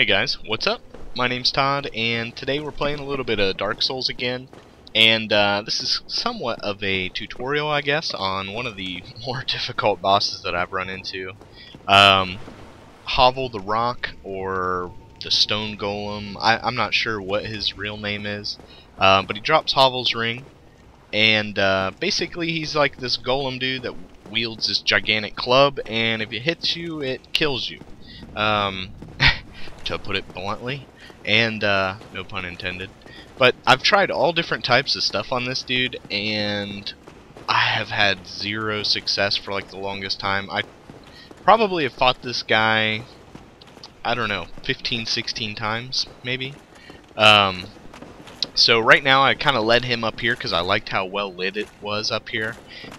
Hey guys, what's up? My name's Todd, and today we're playing a little bit of Dark Souls again. And this is somewhat of a tutorial, I guess, on one of the more difficult bosses that I've run into. Havel the Rock, or the Stone Golem. I'm not sure what his real name is, but he drops Havel's ring. And basically he's like this golem dude that wields this gigantic club, and if it hits you, it kills you. To put it bluntly, and no pun intended. But I've tried all different types of stuff on this dude, and I have had zero success for like the longest time. I probably have fought this guy, I don't know, 15, 16 times, maybe. So right now I kind of led him up here because I liked how well lit it was up here.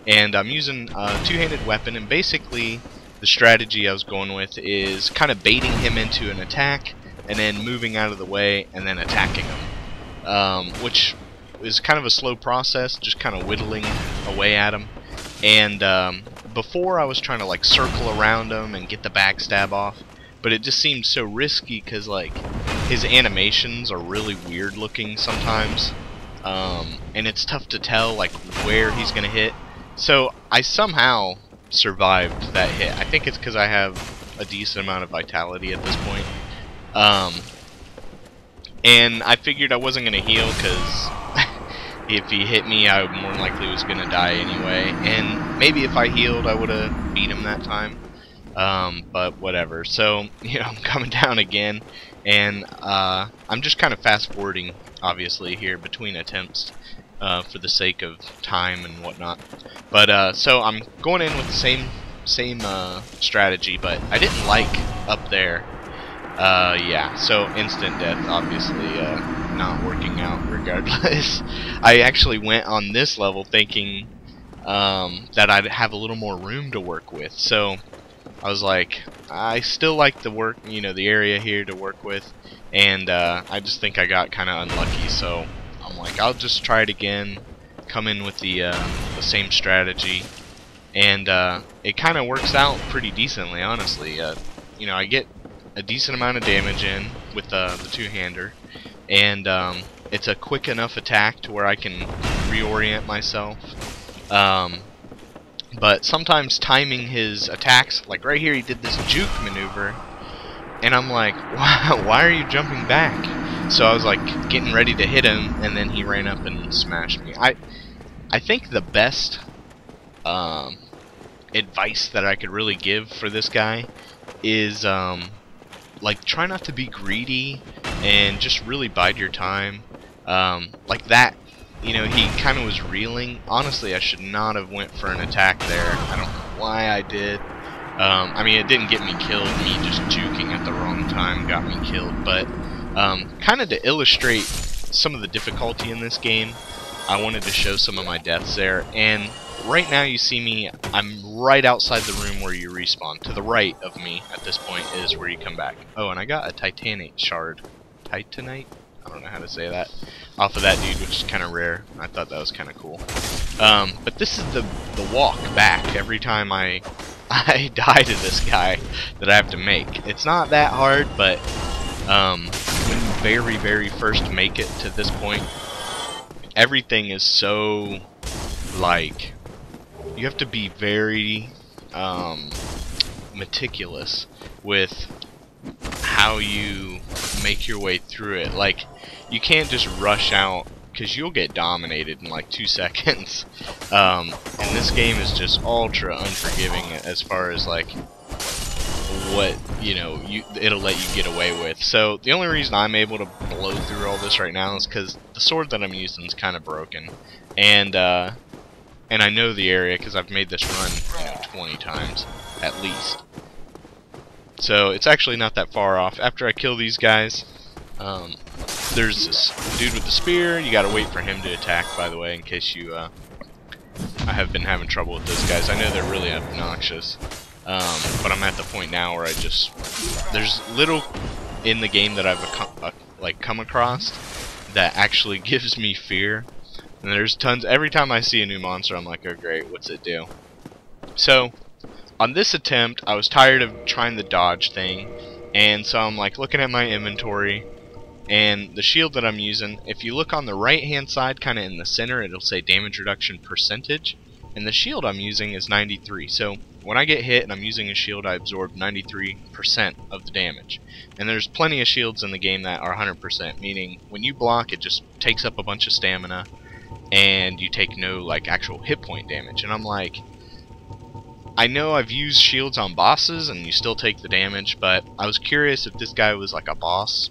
And I'm using a two-handed weapon, and basically the strategy I was going with is kind of baiting him into an attack and then moving out of the way and then attacking him, which is kind of a slow process, just kind of whittling away at him. And before I was trying to like circle around him and get the backstab off, but it just seemed so risky because like his animations are really weird looking sometimes, and it's tough to tell like where he's gonna hit. So I somehow survived that hit. I think it's because I have a decent amount of vitality at this point. And I figured I wasn't going to heal because if he hit me, I more than likely was going to die anyway. And maybe if I healed, I would have beat him that time. But whatever. So, you know, I'm coming down again, and I'm just kind of fast forwarding, obviously, here between attempts. For the sake of time and whatnot. But so I'm going in with the same strategy, but I didn't like up there. Yeah, so instant death, obviously not working out regardless. I actually went on this level thinking that I'd have a little more room to work with. So I was like, I still like the work, you know, the area here to work with, and I just think I got kind of unlucky. So I'm like, I'll just try it again, come in with the same strategy, and it kind of works out pretty decently, honestly. You know, I get a decent amount of damage in with the two-hander, and it's a quick enough attack to where I can reorient myself. But sometimes timing his attacks, like right here he did this juke maneuver, and I'm like, why are you jumping back? So I was like getting ready to hit him, and then he ran up and smashed me. I think the best advice that I could really give for this guy is like try not to be greedy and just really bide your time. Like that, you know, he kind of was reeling. Honestly, I should not have went for an attack there. I don't know why I did. I mean, it didn't get me killed. Me just juking at the wrong time got me killed, but kind of to illustrate some of the difficulty in this game, I wanted to show some of my deaths there. And right now you see me, I'm right outside the room where you respawn. To the right of me at this point is where you come back. Oh, and I got a titanite shard. Titanite? I don't know how to say that. Off of that dude, which is kind of rare. I thought that was kind of cool. But this is the walk back every time I die to this guy that I have to make. It's not that hard, but when you very first make it to this point, everything is so, like, you have to be very meticulous with how you make your way through it. Like, you can't just rush out because you'll get dominated in like 2 seconds. And this game is just ultra unforgiving as far as like what, you know, it'll let you get away with. So the only reason I'm able to blow through all this right now is because the sword that I'm using is kind of broken, and I know the area because I've made this run, you know, 20 times at least. So it's actually not that far off. After I kill these guys, there's this dude with the spear. You gotta wait for him to attack, by the way, in case you I have been having trouble with those guys. I know they're really obnoxious, but I'm at the point now where there's little in the game that I've like come across that actually gives me fear, and there's tons. Every time I see a new monster, I'm like, oh great, what's it do? So on this attempt, I was tired of trying the dodge thing, And so I'm like looking at my inventory, and the shield that I'm using, if you look on the right hand side, kind of in the center, it'll say damage reduction percentage, and the shield I'm using is 93. So when I get hit and I'm using a shield, I absorb 93% of the damage. And there's plenty of shields in the game that are 100%, meaning when you block, it just takes up a bunch of stamina and you take no like actual hit point damage. And I'm like, I know I've used shields on bosses and you still take the damage, but I was curious if this guy was like a boss,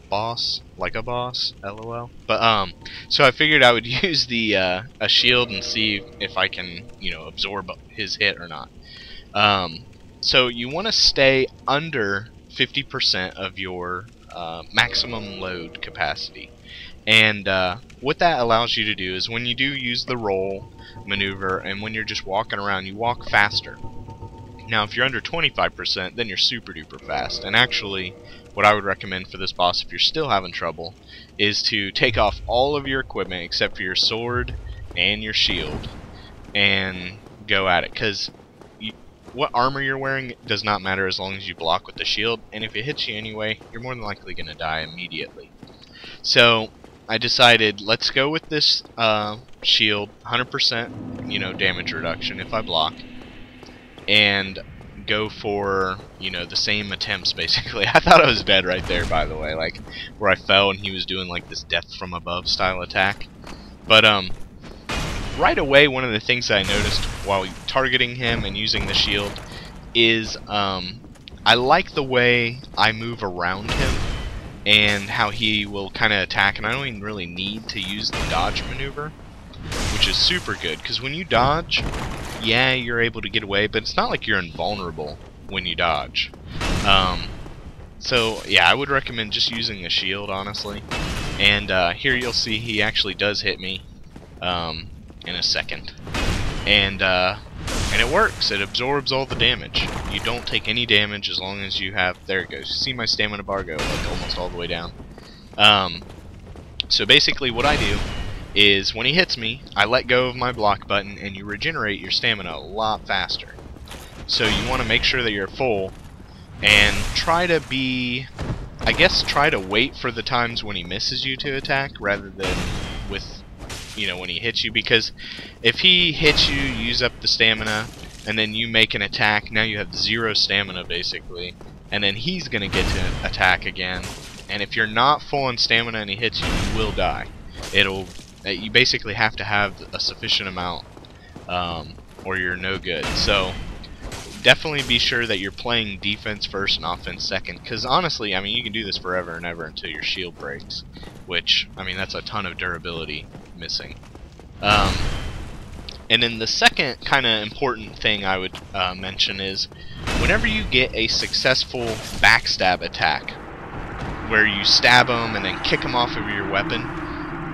like a boss, lol. But so I figured I would use the a shield and see if I can, you know, absorb his hit or not. So you want to stay under 50% of your maximum load capacity. And what that allows you to do is when you do use the roll maneuver and when you're just walking around, you walk faster. Now if you're under 25%, then you're super duper fast. And actually, what I would recommend for this boss if you're still having trouble is to take off all of your equipment except for your sword and your shield and go at it. Because what armor you're wearing does not matter as long as you block with the shield. And if it hits you anyway, you're more than likely going to die immediately. So I decided, let's go with this shield, 100%, you know, damage reduction if I block, and go for, you know, the same attempts basically. I thought I was dead right there, by the way, like where I fell and he was doing like this death from above style attack. But right away, one of the things that I noticed while targeting him and using the shield is I like the way I move around him and how he will kind of attack, and I don't even really need to use the dodge maneuver, which is super good, because when you dodge, yeah, you're able to get away, but it's not like you're invulnerable when you dodge. So yeah, I would recommend just using the shield, honestly. And here you'll see he actually does hit me in a second, and it works. It absorbs all the damage. You don't take any damage as long as you have. There it goes. See my stamina bar go like almost all the way down. So basically, what I do is when he hits me, I let go of my block button, and you regenerate your stamina a lot faster. So you want to make sure that you're full, and try to be, I guess, try to wait for the times when he misses you to attack rather than with, you know, when he hits you, because if he hits you, use up the stamina, and then you make an attack, now you have 0 stamina basically, and then he's gonna get to attack again, and if you're not full on stamina and he hits you, you will die. You basically have to have a sufficient amount or you're no good. So definitely be sure that you're playing defense first and offense second, because honestly, I mean, you can do this forever and ever until your shield breaks, which, I mean, that's a ton of durability missing. And then the second kind of important thing I would mention is whenever you get a successful backstab attack where you stab him and then kick him off of your weapon,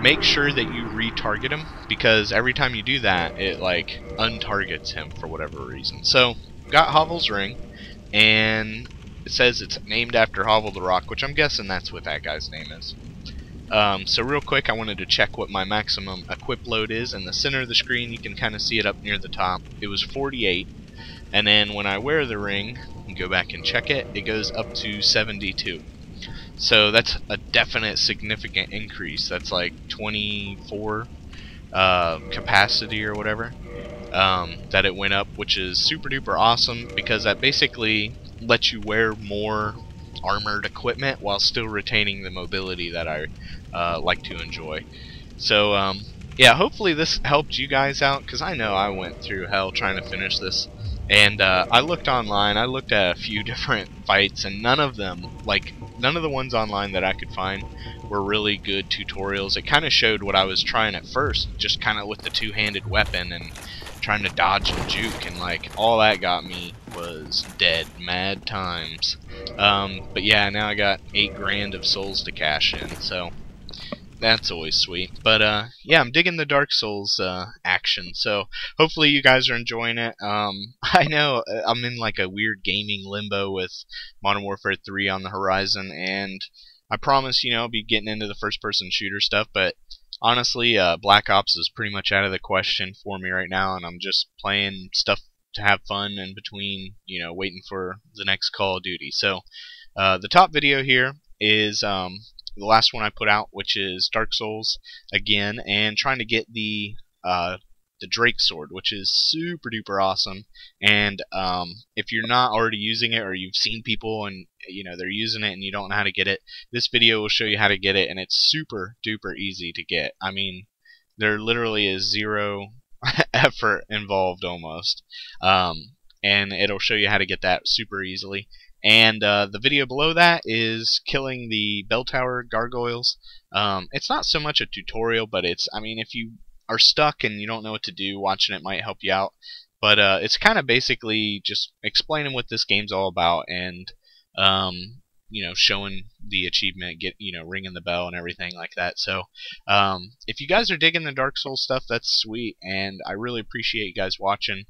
make sure that you retarget him, because every time you do that, it like untargets him for whatever reason. So got Havel's ring, and it says it's named after Havel the Rock, which I'm guessing that's what that guy's name is. So real quick, I wanted to check what my maximum equip load is. In the center of the screen, you can kind of see it up near the top. It was 48, and then when I wear the ring and go back and check it, it goes up to 72. So that's a definite significant increase. That's like 24 capacity or whatever that it went up, which is super duper awesome, because that basically lets you wear more armored equipment while still retaining the mobility that I like to enjoy. So yeah, hopefully this helped you guys out, because I know I went through hell trying to finish this. And I looked online, I looked at a few different fights, and none of them, like none of the ones online that I could find, were really good tutorials. It kind of showed what I was trying at first, just kind of with the two-handed weapon and trying to dodge and juke, and like all that got me was dead mad times. But yeah, now I got 8 grand of souls to cash in, so that's always sweet. But yeah, I'm digging the Dark Souls action, so hopefully you guys are enjoying it. I know I'm in like a weird gaming limbo with Modern Warfare 3 on the horizon, and I promise, you know, I'll be getting into the first-person shooter stuff, but honestly, Black Ops is pretty much out of the question for me right now, and I'm just playing stuff to have fun in between, you know, waiting for the next Call of Duty. So The top video here is the last one I put out, which is Dark Souls again, and trying to get the Drake sword, which is super duper awesome. And if you're not already using it, or you've seen people and they're using it and you don't know how to get it, this video will show you how to get it, and it's super duper easy to get. I mean, there literally is zero effort involved almost, and it'll show you how to get that super easily. And the video below that is killing the bell tower gargoyles. It's not so much a tutorial, but I mean, if you are stuck and you don't know what to do, watching it might help you out. But it's kind of basically just explaining what this game's all about, and showing the achievement, ringing the bell and everything like that. So if you guys are digging the Dark Souls stuff, that's sweet, and I really appreciate you guys watching.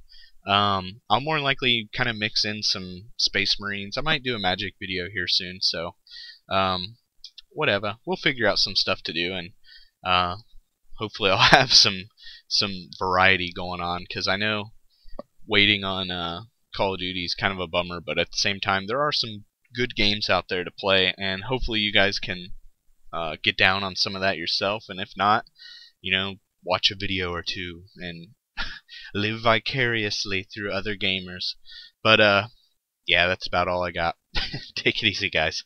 I'll more than likely kind of mix in some Space Marines. I might do a magic video here soon, so whatever. We'll figure out some stuff to do, and hopefully I'll have some variety going on, because I know waiting on Call of Duty is kind of a bummer, but at the same time there are some good games out there to play, and hopefully you guys can get down on some of that yourself, and if not, watch a video or two and live vicariously through other gamers. But yeah, that's about all I got. Take it easy, guys.